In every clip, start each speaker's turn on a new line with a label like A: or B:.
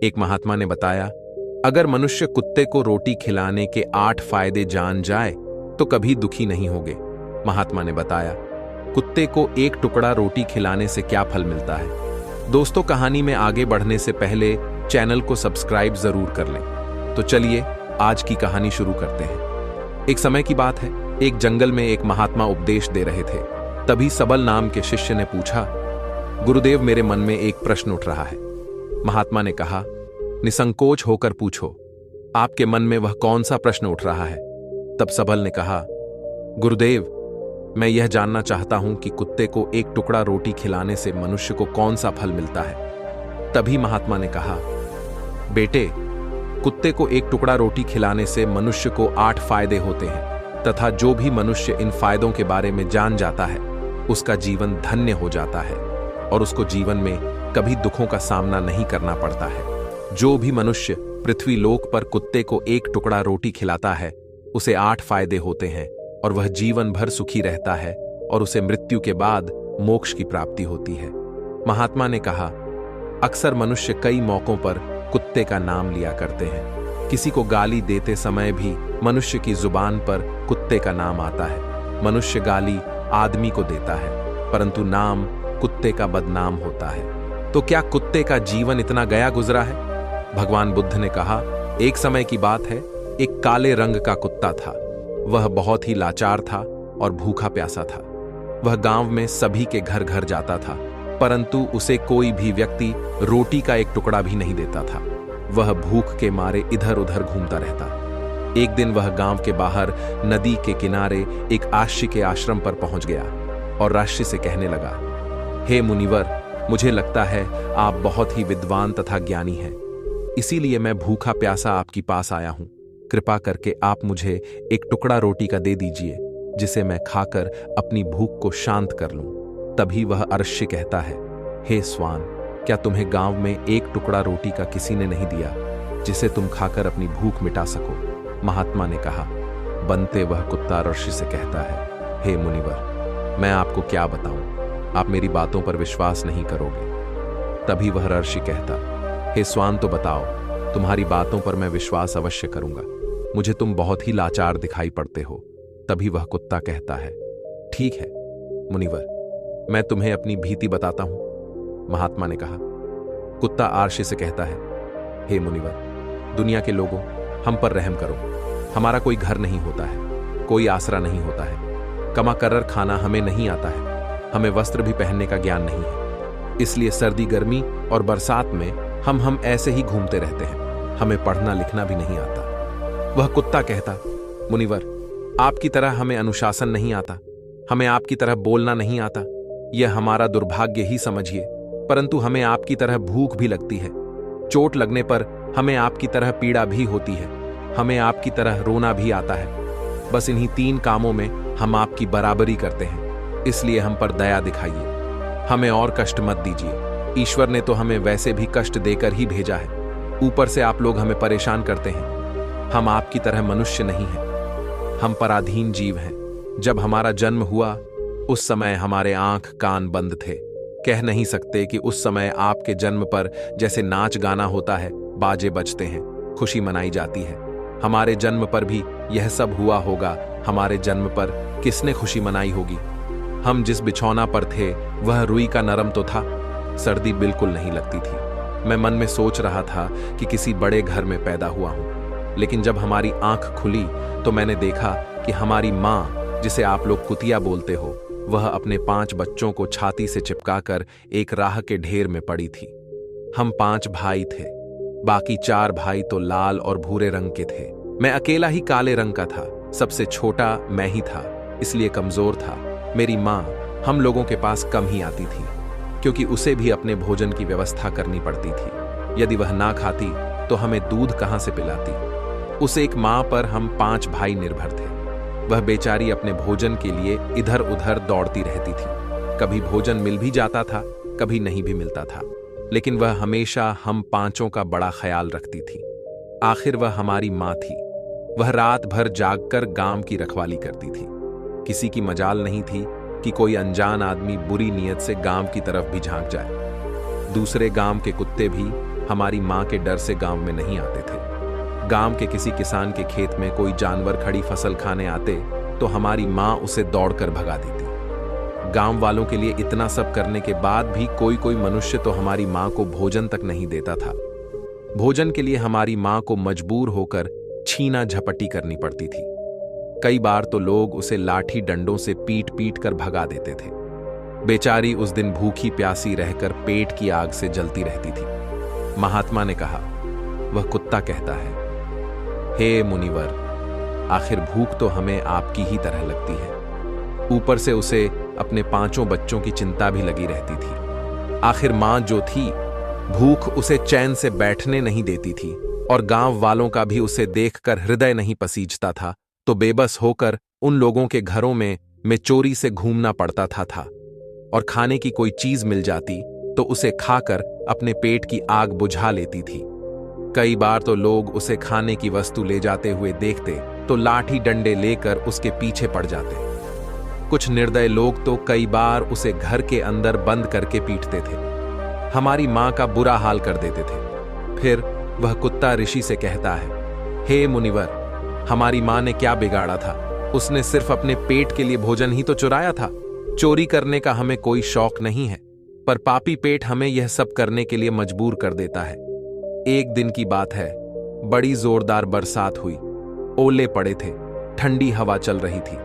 A: एक महात्मा ने बताया, अगर मनुष्य कुत्ते को रोटी खिलाने के 8 फायदे जान जाए तो कभी दुखी नहीं होगे। महात्मा ने बताया, कुत्ते को एक टुकड़ा रोटी खिलाने से क्या फल मिलता है। दोस्तों, कहानी में आगे बढ़ने से पहले चैनल को सब्सक्राइब जरूर कर लें। तो चलिए आज की कहानी शुरू करते हैं। एक समय की बात है, एक जंगल में एक महात्मा उपदेश दे रहे थे। तभी सबल नाम के शिष्य ने पूछा, गुरुदेव, मेरे मन में एक प्रश्न उठ रहा है। महात्मा ने कहा, निसंकोच होकर पूछो, आपके मन में वह कौन सा प्रश्न उठ रहा है। तब सबल ने कहा, गुरुदेव, मैं यह जानना चाहता हूं कि कुत्ते को एक टुकड़ा रोटी खिलाने से मनुष्य को कौन सा फल मिलता है। तभी महात्मा ने कहा, बेटे, कुत्ते को एक टुकड़ा रोटी खिलाने से मनुष्य को 8 फायदे होते हैं तथा जो भी मनुष्य इन फायदों के बारे में जान जाता है उसका जीवन धन्य हो जाता है और उसको जीवन में कभी दुखों का सामना नहीं करना पड़ता है। जो भी मनुष्य पृथ्वी लोक पर कुत्ते को एक टुकड़ा रोटी खिलाता है उसे 8 फायदे होते हैं और वह जीवन भर सुखी रहता है और उसे मृत्यु के बाद मोक्ष की प्राप्ति होती है। महात्मा ने कहा, अक्सर मनुष्य कई मौकों पर कुत्ते का नाम लिया करते हैं। किसी को गाली देते समय भी मनुष्य की जुबान पर कुत्ते का नाम आता है। मनुष्य गाली आदमी को देता है परंतु नाम कुत्ते का बदनाम होता है। तो क्या कुत्ते का जीवन इतना गया गुजरा है? भगवान बुद्ध ने कहा, एक समय की बात है, एक काले रंग का कुत्ता था। वह बहुत ही लाचार था और भूखा प्यासा था। वह गांव में सभी के घर घर जाता था परंतु उसे कोई भी व्यक्ति रोटी का एक टुकड़ा भी नहीं देता था। वह भूख के मारे इधर उधर घूमता रहता। एक दिन वह गांव के बाहर नदी के किनारे एक आश्रय के आश्रम पर पहुंच गया और आश्रय से कहने लगा, हे मुनिवर, मुझे लगता है आप बहुत ही विद्वान तथा ज्ञानी हैं, इसीलिए मैं भूखा प्यासा आपके पास आया हूं। कृपा करके आप मुझे एक टुकड़ा रोटी का दे दीजिए जिसे मैं खाकर अपनी भूख को शांत कर लूं। तभी वह अर्ष्य कहता है, हे स्वान, क्या तुम्हें गांव में एक टुकड़ा रोटी का किसी ने नहीं दिया जिसे तुम खाकर अपनी भूख मिटा सको। महात्मा ने कहा, बनते वह कुत्ता अर्ष्य से कहता है, हे मुनिवर, मैं आपको क्या बताऊं, आप मेरी बातों पर विश्वास नहीं करोगे। तभी वह अर्ष्य कहता, हे स्वान, तो बताओ, तुम्हारी बातों पर मैं विश्वास अवश्य करूंगा, मुझे तुम बहुत ही लाचार दिखाई पड़ते हो। तभी वह कुत्ता कहता है, ठीक है मुनिवर, मैं तुम्हें अपनी भीति बताता हूं। महात्मा ने कहा। कुत्ता आर्ष्य से कहता है, हे मुनिवर, दुनिया के लोगों, हम पर रहम करो। हमारा कोई घर नहीं होता है, कोई आसरा नहीं होता है, कमा कर खाना हमें नहीं आता है, हमें वस्त्र भी पहनने का ज्ञान नहीं है, इसलिए सर्दी गर्मी और बरसात में हम ऐसे ही घूमते रहते हैं, हमें पढ़ना लिखना भी नहीं आता। वह कुत्ता कहता, मुनिवर, आपकी तरह हमें अनुशासन नहीं आता, हमें आपकी तरह बोलना नहीं आता, यह हमारा दुर्भाग्य ही समझिए, परंतु हमें आपकी तरह भूख भी लगती है, चोट लगने पर हमें आपकी तरह पीड़ा भी होती है, हमें आपकी तरह रोना भी आता है। बस इन्हीं 3 कामों में हम आपकी बराबरी करते हैं, इसलिए हम पर दया दिखाइए, हमें और कष्ट मत दीजिए। ईश्वर ने तो हमें वैसे भी कष्ट देकर ही भेजा है, ऊपर से आप लोग हमें परेशान करते हैं। हम आपकी तरह मनुष्य नहीं हैं, हम पराधीन जीव हैं। जब हमारा जन्म हुआ उस समय हमारे आंख कान बंद थे, कह नहीं सकते कि उस समय आपके जन्म पर जैसे नाच गाना होता है, बाजे बजते हैं, खुशी मनाई जाती है। हमारे जन्म पर भी यह सब हुआ होगा। हमारे जन्म पर किसने खुशी मनाई होगी? हम जिस बिछौना पर थे वह रुई का नरम तो था, सर्दी बिल्कुल नहीं लगती थी। मैं मन में सोच रहा था कि किसी बड़े घर में पैदा हुआ हूं, लेकिन जब हमारी आंख खुली तो मैंने देखा कि हमारी माँ, जिसे आप लोग कुतिया बोलते हो, वह अपने 5 बच्चों को छाती से चिपकाकर एक राह के ढेर में पड़ी थी। हम 5 भाई थे, बाकी 4 भाई तो लाल और भूरे रंग के थे। मैं अकेला ही काले रंग का था, सबसे छोटा मैं ही था, इसलिए कमजोर था। मेरी माँ हम लोगों के पास कम ही आती थी क्योंकि उसे भी अपने भोजन की व्यवस्था करनी पड़ती थी। यदि वह ना खाती तो हमें दूध कहां से पिलाती। उस एक माँ पर हम 5 भाई निर्भर थे। वह बेचारी अपने भोजन के लिए इधर उधर दौड़ती रहती थी। कभी भोजन मिल भी जाता था, कभी नहीं भी मिलता था, लेकिन वह हमेशा हम 5 का बड़ा ख्याल रखती थी। आखिर वह हमारी माँ थी। वह रात भर जागकर गांव की रखवाली करती थी। किसी की मजाल नहीं थी कि कोई अनजान आदमी बुरी नीयत से गांव की तरफ भी झांक जाए। दूसरे गांव के कुत्ते भी हमारी माँ के डर से गांव में नहीं आते थे। गांव के किसी किसान के खेत में कोई जानवर खड़ी फसल खाने आते तो हमारी माँ उसे दौड़कर भगा देती। गांव वालों के लिए इतना सब करने के बाद भी कोई कोई मनुष्य तो हमारी माँ को भोजन तक नहीं देता था। भोजन के लिए हमारी माँ को मजबूर होकर छीना झपटी करनी पड़ती थी। कई बार तो लोग उसे लाठी डंडों से पीट पीट कर भगा देते थे। बेचारी उस दिन भूखी प्यासी रहकर पेट की आग से जलती रहती थी। महात्मा ने कहा, वह कुत्ता कहता है, हे मुनिवर, आखिर भूख तो हमें आपकी ही तरह लगती है। ऊपर से उसे अपने 5 बच्चों की चिंता भी लगी रहती थी। आखिर मां जो थी, भूख उसे चैन से बैठने नहीं देती थी और गांव वालों का भी उसे देखकर हृदय नहीं पसीजता था, तो बेबस होकर उन लोगों के घरों में चोरी से घूमना पड़ता था और खाने की कोई चीज मिल जाती तो उसे खाकर अपने पेट की आग बुझा लेती थी। कई बार तो लोग उसे खाने की वस्तु ले जाते हुए देखते तो लाठी डंडे लेकर उसके पीछे पड़ जाते। कुछ निर्दय लोग तो कई बार उसे घर के अंदर बंद करके पीटते थे। हमारी मां का बुरा हाल कर देते थे। फिर वह कुत्ता ऋषि से कहता है, हे मुनिवर, हमारी मां ने क्या बिगाड़ा था? उसने सिर्फ अपने पेट के लिए भोजन ही तो चुराया था। चोरी करने का हमें कोई शौक नहीं है, पर पापी पेट हमें यह सब करने के लिए मजबूर कर देता है। एक दिन की बात है, बड़ी जोरदार बरसात हुई, ओले पड़े थे, ठंडी हवा चल रही थी।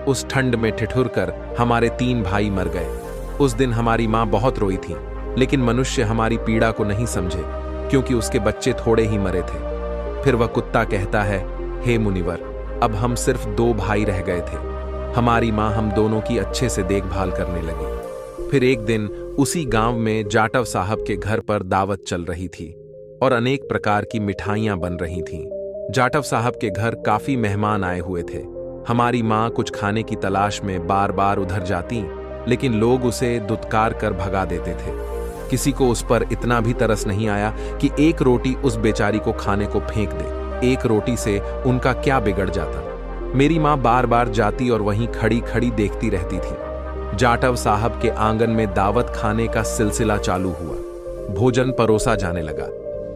A: उस ठंड में ठिठुर कर हमारे 3 भाई मर गए। उस दिन हमारी मां बहुत रोई थी, लेकिन मनुष्य हमारी पीड़ा को नहीं समझे, क्योंकि उसके बच्चे थोड़े ही मरे थे। फिर वह कुत्ता कहता है, हे मुनिवर, अब हम सिर्फ 2 भाई रह गए थे। हमारी मां हम दोनों की अच्छे से देखभाल करने लगी। फिर एक दिन उसी गांव में जाटव साहब के घर पर दावत चल रही थी और अनेक प्रकार की मिठाइयां बन रही थीं। जाटव साहब के घर काफी मेहमान आए हुए थे। हमारी मां कुछ खाने की तलाश में बार बार उधर जाती, लेकिन लोग उसे दुत्कार कर भगा देते थे। किसी को उस पर इतना भी तरस नहीं आया कि एक रोटी उस बेचारी को खाने को फेंक दे। एक रोटी से उनका क्या बिगड़ जाता? मेरी मां बार बार जाती और वहीं खड़ी खड़ी देखती रहती थी। जाटव साहब के आंगन में दावत खाने का सिलसिला चालू हुआ। भोजन परोसा जाने लगा।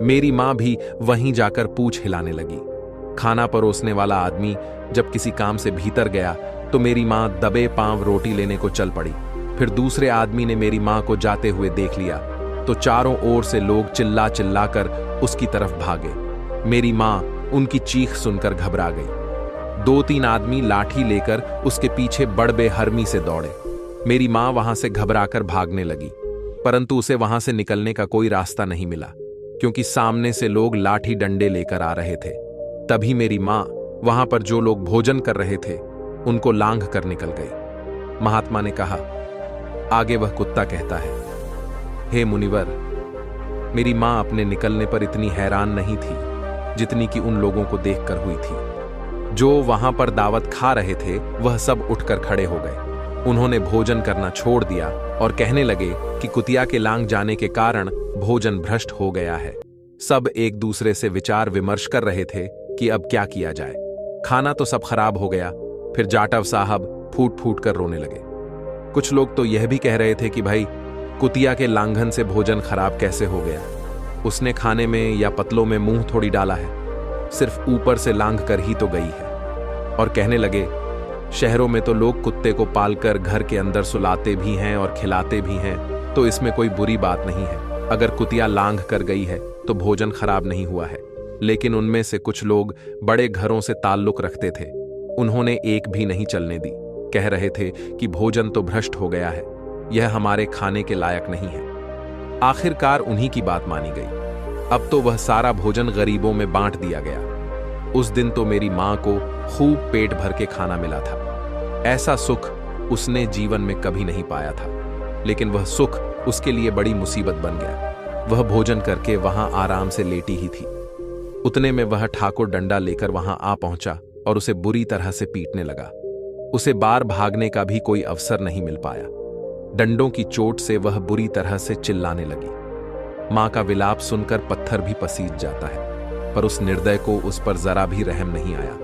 A: मेरी मां भी वहीं जाकर पूंछ हिलाने लगी। खाना परोसने वाला आदमी जब किसी काम से भीतर गया तो मेरी मां दबे पांव रोटी लेने को चल पड़ी। फिर दूसरे आदमी ने मेरी मां को जाते हुए देख लिया तो चारों ओर से लोग चिल्ला चिल्ला कर उसकी तरफ भागे। मेरी मां उनकी चीख सुनकर घबरा गई। 2-3 आदमी लाठी लेकर उसके पीछे बड़े हरमी से दौड़े। मेरी मां वहां से घबराकर भागने लगी, परंतु उसे वहां से निकलने का कोई रास्ता नहीं मिला, क्योंकि सामने से लोग लाठी डंडे लेकर आ रहे थे। तभी मेरी मां वहां पर जो लोग भोजन कर रहे थे उनको लांघ कर निकल गई। महात्मा ने कहा, आगे वह कुत्ता कहता है, हे मुनिवर, मेरी मां अपने निकलने पर इतनी हैरान नहीं थी जितनी कि उन लोगों को देखकर हुई थी। जो वहां पर दावत खा रहे थे वह सब उठकर खड़े हो गए। उन्होंने भोजन करना छोड़ दिया और कहने लगे कि कुतिया के लांघ जाने के कारण भोजन भ्रष्ट हो गया है। सब एक दूसरे से विचार विमर्श कर रहे थे कि अब क्या किया जाए। खाना तो सब खराब हो गया। फिर जाटव साहब फूट फूट कर रोने लगे। कुछ लोग तो यह भी कह रहे थे कि भाई, कुतिया के लांघन से भोजन खराब कैसे हो गया? उसने खाने में या पतलों में मुंह थोड़ी डाला है, सिर्फ ऊपर से लांघ कर ही तो गई है। और कहने लगे, शहरों में तो लोग कुत्ते को पालकर घर के अंदर सुलाते भी हैं और खिलाते भी हैं, तो इसमें कोई बुरी बात नहीं है। अगर कुतिया लांघ कर गई है तो भोजन खराब नहीं हुआ है। लेकिन उनमें से कुछ लोग बड़े घरों से ताल्लुक रखते थे, उन्होंने एक भी नहीं चलने दी। कह रहे थे कि भोजन तो भ्रष्ट हो गया है, यह हमारे खाने के लायक नहीं है। आखिरकार उन्हीं की बात मानी गई। अब तो वह सारा भोजन गरीबों में बांट दिया गया। उस दिन तो मेरी मां को खूब पेट भर के खाना मिला था। ऐसा सुख उसने जीवन में कभी नहीं पाया था, लेकिन वह सुख उसके लिए बड़ी मुसीबत बन गया। वह भोजन करके वहां आराम से लेटी ही थी। उतने में वह ठाकुर डंडा लेकर वहां आ पहुंचा और उसे बुरी तरह से पीटने लगा। उसे बाहर भागने का भी कोई अवसर नहीं मिल पाया। डंडों की चोट से वह बुरी तरह से चिल्लाने लगी। मां का विलाप सुनकर पत्थर भी पसीज जाता है, पर उस निर्दय को उस पर जरा भी रहम नहीं आया।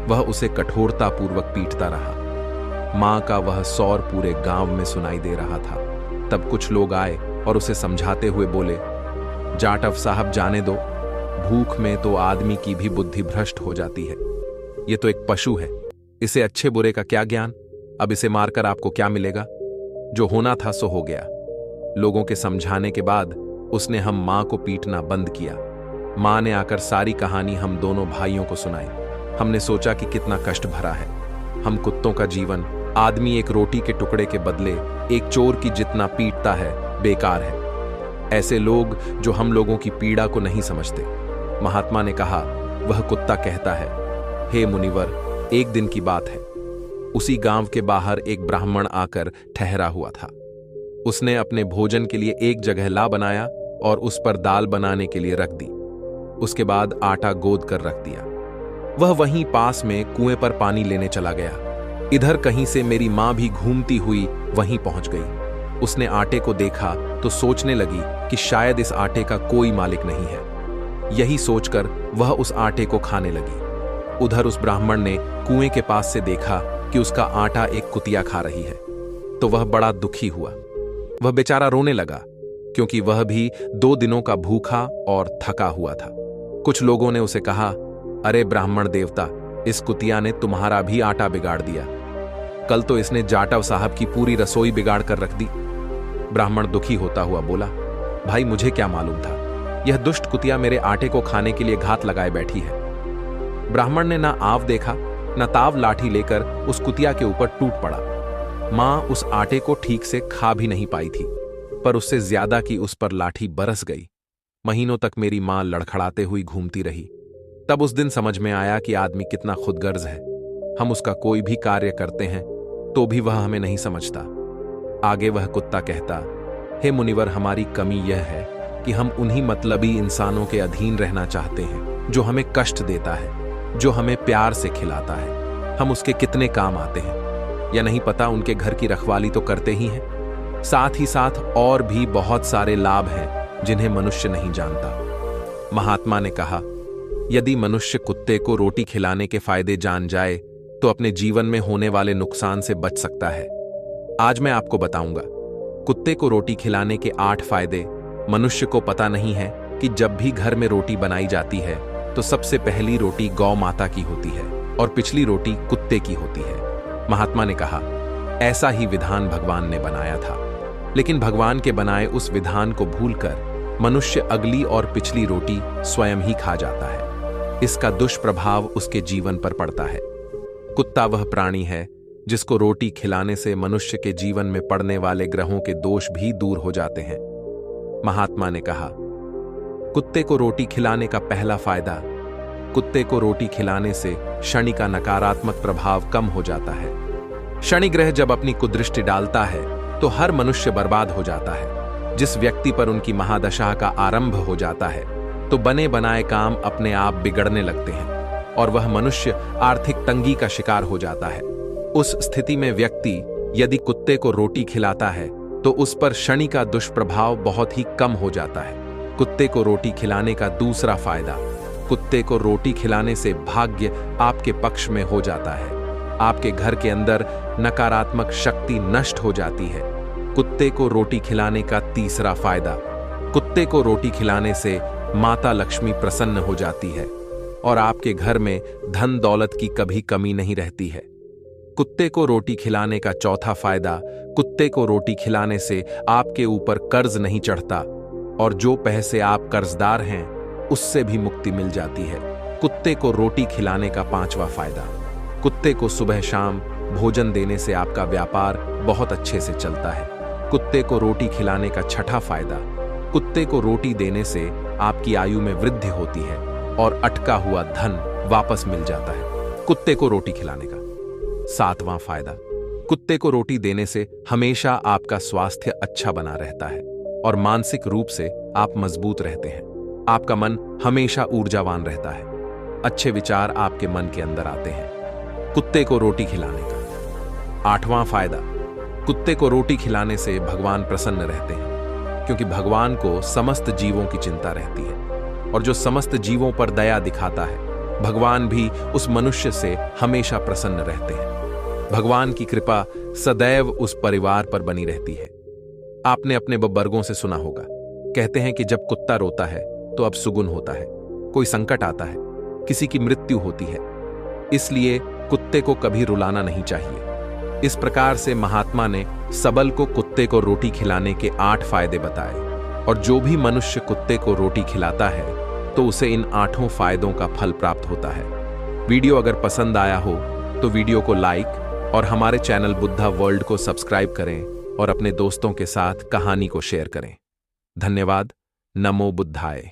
A: वह उसे कठोरतापूर्वक पीटता रहा। मां का वह सौर पूरे गांव में सुनाई दे रहा था। तब कुछ लोग आए और उसे समझाते हुए बोले, जाटव साहब जाने दो, भूख में तो आदमी की भी बुद्धि भ्रष्ट हो जाती है। ये तो एक पशु है, इसे अच्छे बुरे का क्या ज्ञान, अब इसे मारकर आपको क्या मिलेगा? जो होना था सो हो गया। लोगों के समझाने के बाद उसने हम मां को पीटना बंद किया। मां ने आकर सारी कहानी हम दोनों भाइयों को सुनाई। हमने सोचा कि कितना कष्ट भरा है। हम कुत्तों का जीवन आदमी एक रोटी के टुकड़े के बदले एक चोर की जितना पीटता है, बेकार है। ऐसे लोग जो हम लोगों की पीड़ा को नहीं समझते। महात्मा ने कहा, वह कुत्ता कहता है, हे मुनिवर, एक दिन की बात है। उसी गांव के बाहर एक ब्राह्मण आकर ठहरा हुआ था। उसने अपने भोजन के लिए एक जगह ला बनाया और उस पर दाल बनाने के लिए रख दी। उसके बाद आटा गोद कर रख दिया। वह वहीं पास में कुएं पर पानी लेने चला गया। इधर कहीं से मेरी मां भी घूमती हुई वहीं पहुंच गई। उसने आटे को देखा तो सोचने लगी कि शायद इस आटे का कोई मालिक नहीं है। यही सोचकर वह उस आटे को खाने लगी। उधर उस ब्राह्मण ने कुएं के पास से देखा कि उसका आटा एक कुतिया खा रही है, तो वह बड़ा दुखी हुआ। वह बेचारा रोने लगा, क्योंकि वह भी 2 दिनों का भूखा और थका हुआ था। कुछ लोगों ने उसे कहा, अरे ब्राह्मण देवता, इस कुतिया ने तुम्हारा भी आटा बिगाड़ दिया। कल तो इसने जाटव साहब की पूरी रसोई बिगाड़ कर रख दी। ब्राह्मण दुखी होता हुआ बोला, भाई मुझे क्या मालूम था, यह दुष्ट कुतिया मेरे आटे को खाने के लिए घात लगाए बैठी है। ब्राह्मण ने ना आव देखा न ताव लाठी लेकर उस कुतिया के ऊपर टूट पड़ा। मां उस आटे को ठीक से खा भी नहीं पाई थी, पर उससे ज्यादा की उस पर लाठी बरस गई। महीनों तक मेरी मां लड़खड़ाते हुई घूमती रही। तब उस दिन समझ में आया कि आदमी कितना खुदगर्ज है। हम उसका कोई भी कार्य करते हैं तो भी वह हमें नहीं समझता। आगे वह कुत्ता कहता, हे मुनिवर, हमारी कमी यह है कि हम उन्हीं मतलबी इंसानों के अधीन रहना चाहते हैं जो हमें कष्ट देता है, जो हमें प्यार से खिलाता है। हम उसके कितने काम आते हैं या नहीं पता, उनके घर की रखवाली तो करते ही हैं। साथ ही साथ और भी बहुत सारे लाभ हैं जिन्हें मनुष्य नहीं जानता। महात्मा ने कहा, यदि मनुष्य कुत्ते को रोटी खिलाने के फायदे जान जाए तो अपने जीवन में होने वाले नुकसान से बच सकता है। आज मैं आपको बताऊंगा कुत्ते को रोटी खिलाने के 8 फायदे। मनुष्य को पता नहीं है कि जब भी घर में रोटी बनाई जाती है तो सबसे पहली रोटी गौ माता की होती है और पिछली रोटी कुत्ते की होती है। महात्मा ने कहा, ऐसा ही विधान भगवान ने बनाया था, लेकिन भगवान के बनाए उस विधान को भूलकर मनुष्य अगली और पिछली रोटी स्वयं ही खा जाता है। इसका दुष्प्रभाव उसके जीवन पर पड़ता है। कुत्ता वह प्राणी है जिसको रोटी खिलाने से मनुष्य के जीवन में पड़ने वाले ग्रहों के दोष भी दूर हो जाते हैं। महात्मा ने कहा, कुत्ते को रोटी खिलाने का पहला फायदा, कुत्ते को रोटी खिलाने से शनि का नकारात्मक प्रभाव कम हो जाता है। शनि ग्रह जब अपनी कुदृष्टि डालता है तो हर मनुष्य बर्बाद हो जाता है। जिस व्यक्ति पर उनकी महादशा का आरंभ हो जाता है तो बने बनाए काम अपने आप बिगड़ने लगते हैं और वह मनुष्य आर्थिक तंगी का शिकार हो जाता है। उस स्थिति में व्यक्ति यदि कुत्ते को रोटी खिलाता है तो उस पर शनि का दुष्प्रभाव बहुत ही कम हो जाता है। कुत्ते को रोटी खिलाने का दूसरा फायदा, कुत्ते को रोटी खिलाने से भाग्य आपके पक्ष में हो जाता है। आपके घर के अंदर नकारात्मक शक्ति नष्ट हो जाती है। कुत्ते को रोटी खिलाने का तीसरा फायदा, कुत्ते को रोटी खिलाने से माता लक्ष्मी प्रसन्न हो जाती है और आपके घर में धन दौलत की कभी कमी नहीं रहती है। कुत्ते को रोटी खिलाने का चौथा फायदा, कुत्ते को रोटी खिलाने से आपके ऊपर कर्ज नहीं चढ़ता और जो पैसे आप कर्जदार हैं उससे भी मुक्ति मिल जाती है। कुत्ते को रोटी खिलाने का पांचवा फायदा, कुत्ते को सुबह शाम भोजन देने से आपका व्यापार बहुत अच्छे से चलता है। कुत्ते को रोटी खिलाने का छठा फायदा, कुत्ते को रोटी देने से आपकी आयु में वृद्धि होती है और अटका हुआ धन वापस मिल जाता है। कुत्ते को रोटी खिलाने का सातवां फायदा, कुत्ते को रोटी देने से हमेशा आपका स्वास्थ्य अच्छा बना रहता है और मानसिक रूप से आप मजबूत रहते हैं। आपका मन हमेशा ऊर्जावान रहता है। अच्छे विचार आपके मन के अंदर आते हैं। कुत्ते को रोटी खिलाने का आठवां फायदा, कुत्ते को रोटी खिलाने से भगवान प्रसन्न रहते हैं, क्योंकि भगवान को समस्त जीवों की चिंता रहती है और जो समस्त जीवों पर दया दिखाता है भगवान भी उस मनुष्य से हमेशा प्रसन्न रहते हैं। भगवान की कृपा सदैव उस परिवार पर बनी रहती है। आपने अपने बुजुर्गों से सुना होगा कहते हैं कि जब कुत्ता रोता है तो अब सुगुन होता है, कोई संकट आता है, किसी की मृत्यु होती है। इसलिए कुत्ते को कभी रुलाना नहीं चाहिए। इस प्रकार से महात्मा ने सबल को कुत्ते को रोटी खिलाने के 8 फायदे बताए, और जो भी मनुष्य कुत्ते को रोटी खिलाता है तो उसे इन 8 फायदों का फल प्राप्त होता है। वीडियो अगर पसंद आया हो तो वीडियो को लाइक और हमारे चैनल बुद्धा वर्ल्ड को सब्सक्राइब करें और अपने दोस्तों के साथ कहानी को शेयर करें। धन्यवाद। नमो बुद्धाय।